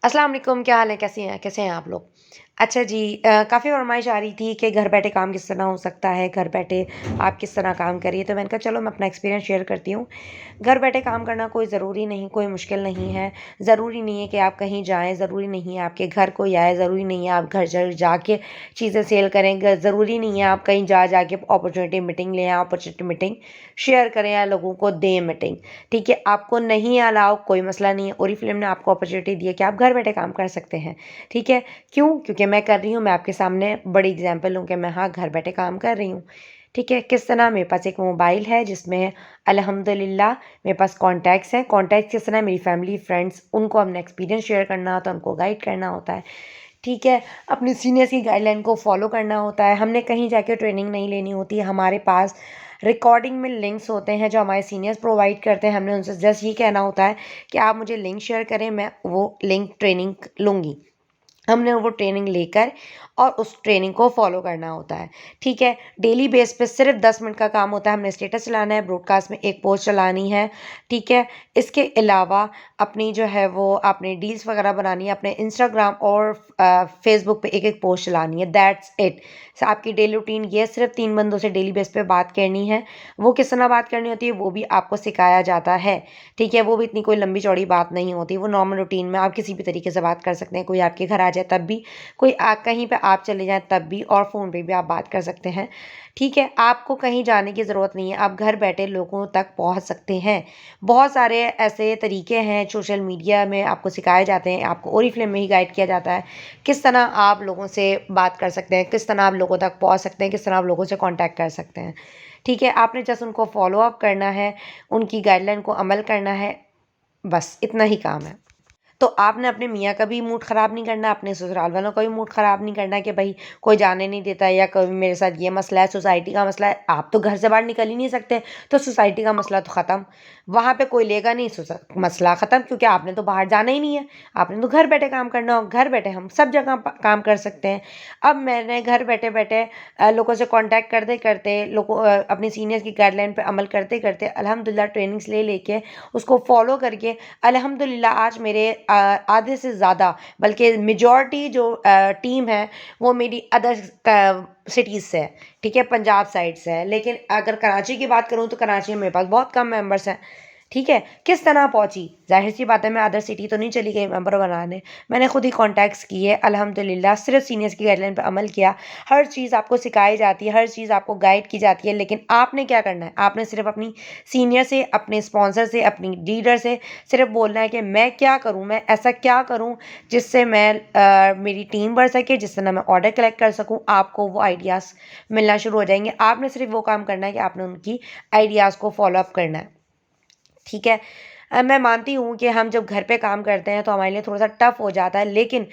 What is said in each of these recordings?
अस्सलाम वालेकुम, क्या हाल है? कैसे हैं आप लोग? अच्छा जी, काफ़ी फ़रमाइश आ रही थी कि घर बैठे काम किस तरह हो सकता है, घर बैठे आप किस तरह काम करिए, तो मैंने कहा चलो मैं अपना एक्सपीरियंस शेयर करती हूँ। घर बैठे काम करना कोई ज़रूरी नहीं, कोई मुश्किल नहीं है। ज़रूरी नहीं है कि आप कहीं जाएँ, ज़रूरी नहीं है आपके घर कोई आए, ज़रूरी नहीं है आप घर जाके चीज़ें सेल करें, ज़रूरी नहीं है आप कहीं जा के अपॉर्चुनिटी मीटिंग लें या अपॉर्चुनिटी मीटिंग शेयर करें या लोगों को दें मीटिंग। ठीक है, आपको नहीं अलाउ कोई मसला नहीं है। ओरिफ्लेम ने आपको अपॉर्चुनिटी दी है कि आप घर बैठे काम कर सकते हैं। ठीक है, क्यों? क्योंकि मैं कर रही हूँ, मैं आपके सामने बड़ी एग्जांपल हूँ कि मैं हाँ, घर बैठे काम कर रही हूँ। ठीक है, किस तरह मेरे पास एक मोबाइल है जिसमें अल्हम्दुलिल्लाह मेरे पास कॉन्टैक्ट्स हैं। कॉन्टैक्ट्स किस तरह मेरी फैमिली, फ्रेंड्स, उनको अपना एक्सपीरियंस शेयर करना होता है, उनको गाइड करना होता है। ठीक है, अपने सीनियर्स की गाइडलाइन को फॉलो करना होता है। हमने कहीं जाके ट्रेनिंग नहीं लेनी होती है। हमारे पास रिकॉर्डिंग में लिंक्स होते हैं जो हमारे सीनियर्स प्रोवाइड करते हैं। हमने उनसे जस्ट ये कहना होता है कि आप मुझे लिंक शेयर करें, मैं वो लिंक ट्रेनिंग लूँगी। हमने वो ट्रेनिंग लेकर और उस ट्रेनिंग को फॉलो करना होता है। ठीक है, डेली बेस पे सिर्फ 10 मिनट का काम होता है। हमने स्टेटस चलाना है, ब्रॉडकास्ट में एक पोस्ट चलानी है। ठीक है, इसके अलावा अपनी जो है वो आपने डील्स वगैरह बनानी है, अपने इंस्टाग्राम और फेसबुक पे एक एक पोस्ट चलानी है, दैट्स इट। आपकी डेली रूटीन ये सिर्फ 3 बंदों से डेली बेस पे बात करनी है। वो किस तरह बात करनी होती है वो भी आपको सिखाया जाता है। ठीक है, वो भी इतनी कोई लंबी चौड़ी बात नहीं होती। वो नॉर्मल रूटीन में आप किसी भी तरीके से बात कर सकते हैं। कोई आपके घर आ जाए तब भी, कोई कहीं पे आप चले जाएँ तब भी, और फ़ोन पे भी आप बात कर सकते हैं। ठीक है, आपको कहीं जाने की ज़रूरत नहीं है, आप घर बैठे लोगों तक पहुँच सकते हैं। बहुत सारे ऐसे तरीके हैं सोशल मीडिया में आपको सिखाए जाते हैं, आपको ओरिफ्लेम में ही गाइड किया जाता है, किस तरह आप लोगों से बात कर सकते हैं, किस तरह आप लोगों तक पहुँच सकते हैं, किस तरह आप लोगों से कॉन्टैक्ट कर सकते हैं। ठीक है, आपने जस्ट उनको फ़ॉलो अप करना है, उनकी गाइडलाइन को अमल करना है, बस इतना ही काम है। तो आपने अपने मियाँ का भी मूड ख़राब नहीं करना, अपने ससुराल वालों का भी मूड ख़राब नहीं करना कि भई कोई जाने नहीं देता या कभी मेरे साथ ये मसला है, सोसाइटी का मसला है। आप तो घर से बाहर निकल ही नहीं सकते, तो सोसाइटी का मसला तो ख़त्म। वहाँ पे कोई लेगा नहीं, मसला ख़त्म, क्योंकि आपने तो बाहर जाना ही नहीं है। आपने तो घर बैठे काम करना हो, घर बैठे हम सब जगह काम कर सकते हैं। अब मैंने घर बैठे-बैठे लोगों से कॉन्टैक्ट करते-करते, अपने सीनियर्स की गाइडलाइन पे अमल करते-करते अल्हम्दुलिल्लाह ट्रेनिंग्स ले लेके उसको फ़ॉलो करके अल्हम्दुलिल्लाह आज मेरे आधे से ज़्यादा, बल्कि मेजॉरिटी जो टीम है वो मेरी अदर सिटीज़ से है। ठीक है, पंजाब साइड से है। लेकिन अगर कराची की बात करूँ तो कराची में मेरे पास बहुत कम मेंबर्स हैं। ठीक है, किस तरह पहुँची? ज़ाहिर-सी बात है मैं अदर सिटी तो नहीं चली गई मेंबर बनाने। मैंने खुद ही कॉन्टैक्ट्स किए अल्हम्दुलिल्लाह, सिर्फ़ सीनियर्स की गाइडलाइन पे अमल किया। हर चीज़ आपको सिखाई जाती है, हर चीज़ आपको गाइड की जाती है, लेकिन आपने क्या करना है? आपने सिर्फ़ अपनी सीनियर से, अपने स्पॉन्सर से, अपनी लीडर से सिर्फ़ बोलना है कि मैं क्या करूँ? मैं ऐसा क्या करूँ जिससे मेरी टीम बढ़ सके, जिससे ना मैं ऑर्डर कलेक्ट कर सकूँ? आपको वो आइडियाज़ मिलना शुरू हो जाएँगे। आपने सिर्फ़ वो काम करना है कि आपने उनकी आइडियाज़ को फ़ॉलो अप करना है। ठीक है। मैं मानती हूँ कि हम जब घर पे काम करते हैं तो हमारे लिए थोड़ा-सा टफ़ हो जाता है, लेकिन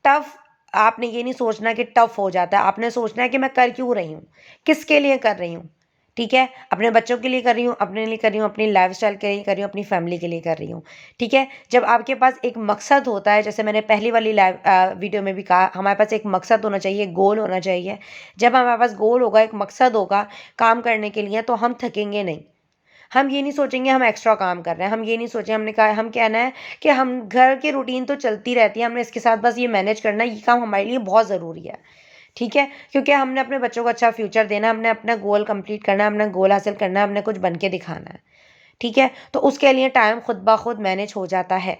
टफ़ आपने ये नहीं सोचना कि टफ़ हो जाता है, आपने सोचना है कि मैं कर क्यों रही हूँ? किसके लिए कर रही हूँ? ठीक है? अपने बच्चों के लिए कर रही हूँ, अपने लिए कर रही हूँ, अपनी लाइफ़स्टाइल के लिए कर रही हूँ, अपनी फ़ैमिली के लिए कर रही हूँ। ठीक है? जब आपके पास एक मकसद होता है, जैसे मैंने पहली वाली वीडियो में भी कहा, हमारे पास एक मकसद होना चाहिए, गोल होना चाहिए। जब हमारे पास गोल होगा, एक मकसद होगा काम करने के लिए, तो हम थकेंगे नहीं। हम ये नहीं सोचेंगे हम एक्स्ट्रा काम कर रहे हैं, हम ये नहीं सोचे, हमने कहा हम कहना है कि हम घर की रूटीन तो चलती रहती है, हमने इसके साथ बस ये मैनेज करना है, ये काम हमारे लिए बहुत ज़रूरी है। ठीक है? क्योंकि हमने अपने बच्चों को अच्छा फ्यूचर देना है, हमने अपना गोल कंप्लीट करना है, अपना गोल हासिल करना है, हमने कुछ बन के दिखाना है। ठीक है? तो उसके लिए टाइम खुद ब खुद मैनेज हो जाता है।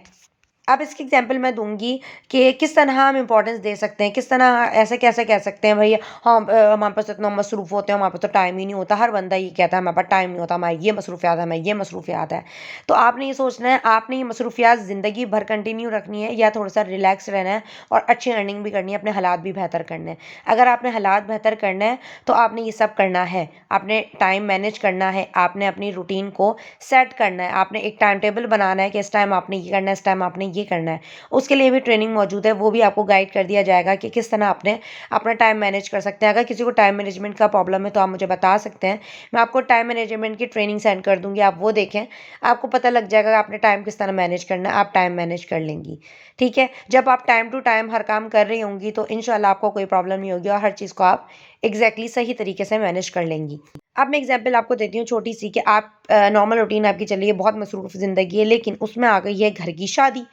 अब इसकी एग्जांपल मैं दूँगी कि किस तरह हम इम्पोर्टेंस दे सकते हैं, किस तरह ऐसे कैसे कह सकते हैं भई हम हमारे पास इतना मसरूफ़ होते हैं, हमारे पास तो टाइम ही नहीं होता। हर बंदा ये कहता है हमारे पास टाइम नहीं होता, हमारी ये मसरूफ़ियात है, हमारी ये मसरूफ़ियात है। तो आपने ये सोचना है, आपने ये मसरूफ़ियात ज़िंदगी भर कंटिन्यू रखनी है या थोड़ा-सा रिलैक्स रहना है और अच्छी अर्निंग भी करनी है, अपने हालात भी बेहतर करने हैं। अगर आपने हालात बेहतर करने हैं, तो आपने ये सब करना है। आपने टाइम मैनेज करना है, आपने अपनी रूटीन को सेट करना है, आपने एक टाइम टेबल बनाना है कि इस टाइम आपने ये करना है, इस टाइम आपने ये करना है। उसके लिए भी ट्रेनिंग मौजूद है, वो भी आपको गाइड कर दिया जाएगा कि किस तरह आपने अपना टाइम मैनेज कर सकते हैं। अगर किसी को टाइम मैनेजमेंट का प्रॉब्लम है तो आप मुझे बता सकते हैं, मैं आपको टाइम मैनेजमेंट की ट्रेनिंग सेंड कर दूँगी, आप वो देखें, आपको पता लग जाएगा कि आपने टाइम किस तरह मैनेज करना है, आप टाइम मैनेज कर लेंगी। ठीक है? जब आप टाइम टू टाइम हर काम कर रही होंगी तो इंशाल्लाह आपको कोई प्रॉब्लम नहीं होगी और हर चीज़ को आप एग्ज़ैक्टली सही तरीके से मैनेज कर लेंगी। अब मैं एग्ज़ाम्पल आपको देती हूँ छोटी-सी कि आप नॉर्मल रूटीन आपकी चल रही है, बहुत मसरूफ़ ज़िंदगी है, लेकिन उसमें आ गई है घर की शादी।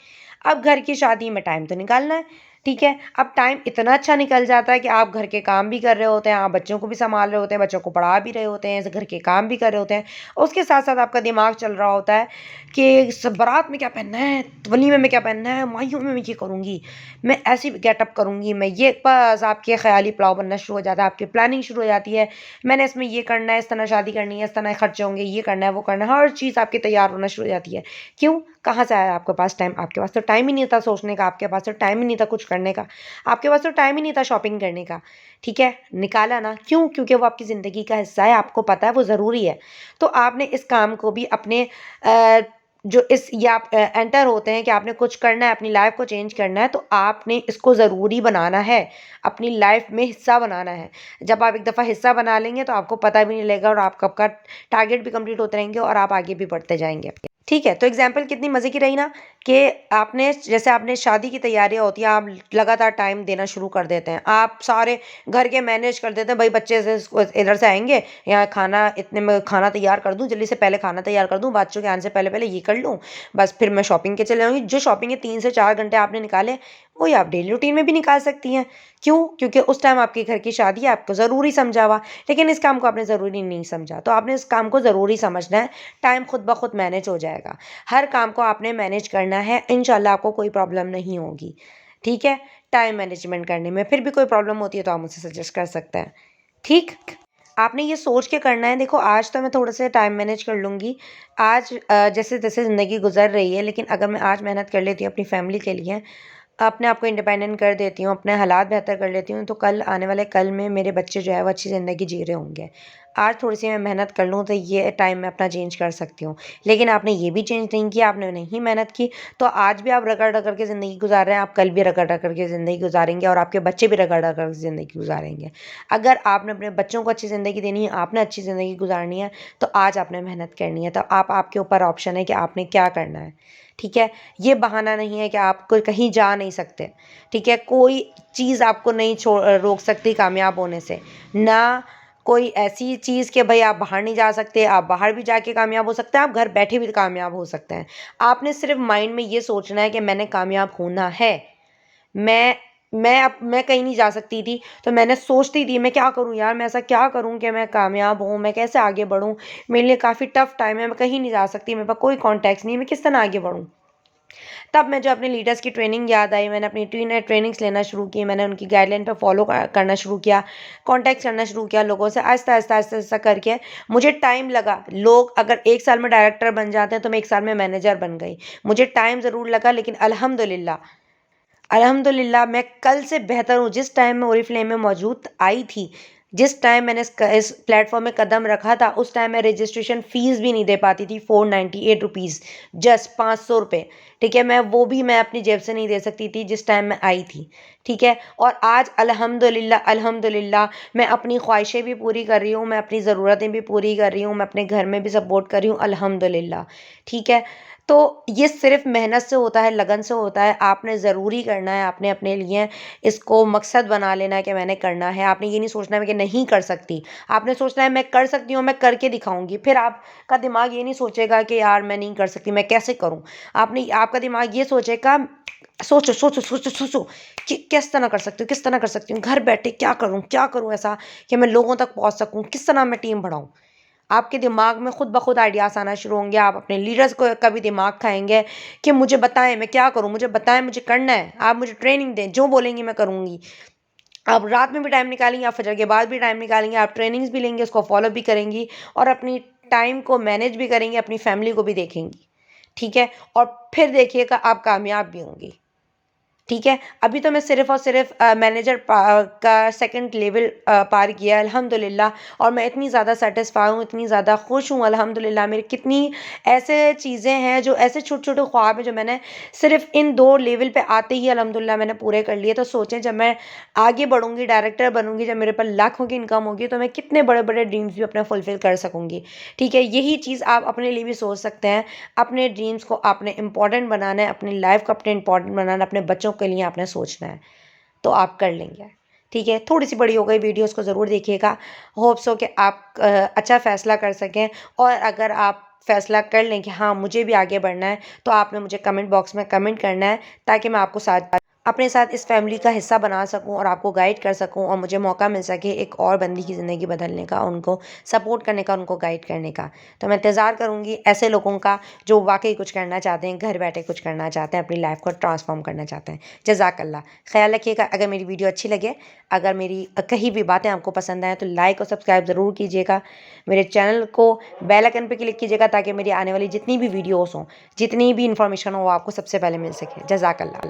अब घर की शादी में टाइम तो निकालना है, ठीक है। अब टाइम इतना अच्छा निकल जाता है कि आप घर के काम भी कर रहे होते हैं, आप बच्चों को भी संभाल रहे होते हैं, बच्चों को पढ़ा भी रहे होते हैं, घर के काम भी कर रहे होते हैं। उसके साथ-साथ आपका दिमाग चल रहा होता है कि बारात में क्या पहनना है, वलीमे में क्या पहनना है, माइयों में मैं ये करूँगी, मैं ऐसी गेटअप करूँगी, मैं ये बस आपके ख़याली पुलाव बनना शुरू हो जाता है, आपकी प्लानिंग शुरू हो जाती है। मैंने इसमें ये करना है, इस तरह शादी करनी है, इस तरह खर्चे होंगे, ये करना है, वो करना है, हर चीज़ आपकी तैयार होना शुरू हो जाती है। क्यों? कहाँ से आया आपके पास टाइम? आपके पास तो टाइम ही नहीं था सोचने का, आपके पास तो टाइम ही नहीं था कुछ करने का, आपके पास तो टाइम ही नहीं था शॉपिंग करने का, ठीक है? निकाला ना, क्यों? क्योंकि वो आपकी ज़िंदगी का हिस्सा है, आपको पता है वो ज़रूरी है। तो आपने इस काम को भी अपने जो इस ये आप एंटर होते हैं कि आपने कुछ करना है, अपनी लाइफ़ को चेंज करना है, तो आपने इसको ज़रूरी बनाना है, अपनी लाइफ़ में हिस्सा बनाना है। जब आप एक दफ़ा हिस्सा बना लेंगे तो आपको पता भी नहीं लगेगा और आप कब का टारगेट भी कंप्लीट होते रहेंगे और आप आगे भी बढ़ते जाएँगे। ठीक है, तो एग्ज़ाम्पल कितनी मज़े की रही ना कि आपने शादी की तैयारियाँ होती हैं, आप लगातार टाइम देना शुरू कर देते हैं। आप सारे घर के मैनेज कर देते हैं, भई बच्चे से इधर से आएँगे, यहाँ खाना इतने में खाना तैयार कर दूँ, जल्दी से पहले खाना तैयार कर दूँ, बच्चों के आने से पहले-पहले ये कर लूँ, बस फिर मैं शॉपिंग के चले जाऊँगी। जो शॉपिंग के 3 से 4 घंटे आपने निकाले, वही आप डेली रूटीन में भी निकाल सकती हैं। क्यों? क्योंकि उस टाइम आपके घर की शादी है, आपको ज़रूरी समझा हुआ, लेकिन इस काम को आपने ज़रूरी नहीं समझा, तो आपने इस काम को ज़रूरी समझना है, टाइम खुद ब खुद मैनेज हो जाएगा। हर काम को आपने मैनेज करना है, इंशाल्लाह आपको कोई प्रॉब्लम नहीं होगी, ठीक है? टाइम मैनेजमेंट करने में, फिर भी कोई प्रॉब्लम होती है तो आप मुझसे सजेस्ट कर सकते हैं, ठीक? आपने ये सोच के करना है, देखो आज तो मैं थोड़ा सा टाइम मैनेज कर लूँगी, आज जैसे-जैसे ज़िंदगी गुज़र रही है, लेकिन अगर मैं आज मेहनत कर लेती हूँ अपनी फैमिली के लिए, अपने आप को इंडिपेंडेंट कर देती हूँ, अपने हालात बेहतर कर लेती हूँ, तो कल आने वाले कल में मेरे बच्चे जो है वो अच्छी ज़िंदगी जी रहे होंगे। आज थोड़ी-सी मैं मेहनत कर लूँ तो ये टाइम मैं अपना चेंज कर सकती हूँ। लेकिन आपने ये भी चेंज नहीं किया, आपने नहीं मेहनत की, तो आज भी आप रगड़-रगड़ के ज़िंदगी गुज़ार रहे हैं, आप कल भी रगड़-रगड़ के ज़िंदगी गुज़ारेंगे और आपके बच्चे भी रगड़-रगड़ के ज़िंदगी गुज़ारेंगे। अगर आपने अपने बच्चों को अच्छी ज़िंदगी देनी है, आपने अच्छी ज़िंदगी गुज़ारनी है, तो आज आपने मेहनत करनी है। तो आपके ऊपर ऑप्शन है कि आपने क्या करना है, ठीक है? ये बहाना नहीं है कि आप कोई कहीं जा नहीं सकते, ठीक है? कोई चीज़ आपको नहीं रोक सकती कामयाब होने से। ना कोई ऐसी चीज़ कि भई आप बाहर नहीं जा सकते, आप बाहर भी जाके कामयाब हो सकते हैं, आप घर बैठे भी कामयाब हो सकते हैं। आपने सिर्फ़ माइंड में ये सोचना है कि मैंने कामयाब होना है। मैं मैं कहीं नहीं जा सकती थी, तो मैंने सोचती थी मैं क्या करूँ यार, मैं ऐसा क्या करूँ कि मैं कामयाब हूँ, मैं कैसे आगे बढ़ूँ? मेरे लिए काफ़ी टफ़ टाइम है, मैं कहीं नहीं जा सकती, मेरे पास कोई कॉन्टैक्ट्स नहीं है, मैं किस तरह आगे बढ़ूँ? तब मुझे अपने लीडर्स की ट्रेनिंग याद आई, मैंने अपनी ट्रेनिंग्स लेना शुरू की, मैंने उनकी गाइडलाइन पे फॉलो करना शुरू किया, कॉन्टैक्ट करना शुरू किया लोगों से, आहिस्ता-आहिस्ता करके मुझे टाइम लगा। लोग अगर 1 साल में डायरेक्टर बन जाते हैं, तो मैं 1 साल में मैनेजर बन गई। मुझे टाइम ज़रूर लगा, लेकिन अल्हम्दुलिल्लाह मैं कल से बेहतर हूँ। जिस टाइम मैं ओरिफ्लेम में मौजूद आई थी, जिस टाइम मैंने इस प्लेटफ़ॉर्म में कदम रखा था, उस टाइम मैं रजिस्ट्रेशन फ़ीस भी नहीं दे पाती थी, 498 रुपीज़, जस्ट ₹500, ठीक है? मैं अपनी जेब से नहीं दे सकती थी जिस टाइम मैं आई थी, ठीक है? और आज अल्हम्दुलिल्लाह मैं अपनी ख्वाहिशें भी पूरी कर रही हूँ, मैं अपनी ज़रूरतें भी पूरी कर रही हूँ, मैं अपने घर में भी सपोर्ट कर रही हूँ, अल्हम्दुलिल्लाह, ठीक है? तो ये सिर्फ़ मेहनत से होता है, लगन से होता है, आपने ज़रूरी करना है, आपने अपने लिए इसको मकसद बना लेना है कि मैंने करना है, आपने ये नहीं सोचना है कि नहीं कर सकती, आपने सोचना है मैं कर सकती हूँ, मैं करके दिखाऊँगी, फिर आपका दिमाग ये नहीं सोचेगा कि यार मैं नहीं कर सकती, मैं कैसे करूँ? आपका दिमाग ये सोचेगा सोचो कि किस तरह कर सकती हूँ, किस तरह कर सकती हूँ, घर बैठे क्या करूँ ऐसा कि मैं लोगों तक पहुँच सकूँ, किस तरह मैं टीम बढ़ाऊँ? आपके दिमाग में खुद ब खुद आइडियाज़ आना शुरू होंगे, आप अपने लीडर्स को का भी दिमाग खाएँगे कि मुझे बताएँ मैं क्या करूँ? मुझे बताएँ मुझे करना है, आप मुझे ट्रेनिंग दें, जो बोलेंगी मैं करूँगी। आप रात में भी टाइम निकालेंगी, आप फजर के बाद भी टाइम निकालेंगी, आप ट्रेनिंग्स भी लेंगी, उसको फॉलो भी करेंगी और अपनी टाइम को मैनेज भी करेंगी, अपनी फैमिली को भी देखेंगी, ठीक है? और फिर देखिएगा आप कामयाब भी होंगी। ठीक है? अभी तो मैं सिर्फ़ और सिर्फ़ मैनेजर का सेकंड लेवल पार किया है अल्हम्दुलिल्लाह और मैं इतनी ज़्यादा सैटिस्फ़ाई हूँ, इतनी ज़्यादा खुश हूँ अल्हम्दुलिल्लाह। मेरी कितनी ऐसे चीज़ें हैं जो ऐसे छोटे-छोटे ख्वाब हैं जो मैंने सिर्फ़ इन 2 लेवल पे आते ही अल्हम्दुलिल्लाह मैंने पूरे कर लिए। तो सोचें जब मैं आगे बढ़ूँगी, डायरेक्टर बनूँगी, जब मेरे पास लाखों की इनकम होगी तो मैं कितने बड़े-बड़े ड्रीम्स भी अपने फुलफ़िल कर सकूँगी। ठीक है? यही चीज़ आप अपने लिए भी सोच सकते हैं। अपने ड्रीम्स को आपने इम्पोर्टेंट बनाना है, अपनी लाइफ़ को अपने इम्पोर्टेंट बनाना है, अपने बच्चों के लिए आपने सोचना है, तो आप कर लेंगे। ठीक है? थोड़ी-सी बड़ी हो गई वीडियोज़ को ज़रूर देखिएगा। होप्स हो कि आप अच्छा फ़ैसला कर सकें और अगर आप फ़ैसला कर लें कि हाँ, मुझे भी आगे बढ़ना है, तो आपने मुझे कमेंट बॉक्स में कमेंट करना है, ताकि मैं आपको साथ अपने साथ इस फैमिली का हिस्सा बना सकूं और आपको गाइड कर सकूं और मुझे मौका मिल सके एक और बंदी की ज़िंदगी बदलने का, उनको सपोर्ट करने का, उनको गाइड करने का। तो मैं इंतज़ार करूंगी ऐसे लोगों का जो वाकई कुछ करना चाहते हैं, घर बैठे कुछ करना चाहते हैं, अपनी लाइफ को ट्रांसफॉर्म करना चाहते हैं। जज़ाकल्लाह। ख्याल रखिएगा। अगर मेरी वीडियो अच्छी लगे, अगर मेरी कहीं भी बातें आपको पसंद आएँ, तो लाइक और सब्सक्राइब ज़रूर कीजिएगा। मेरे चैनल को बेल आइकन पे क्लिक कीजिएगा, ताकि मेरी आने वाली जितनी भी वीडियोज़ हों, जितनी भी इंफॉर्मेशन हो, वो आपको सबसे पहले मिल सके। जज़ाकल्लाह।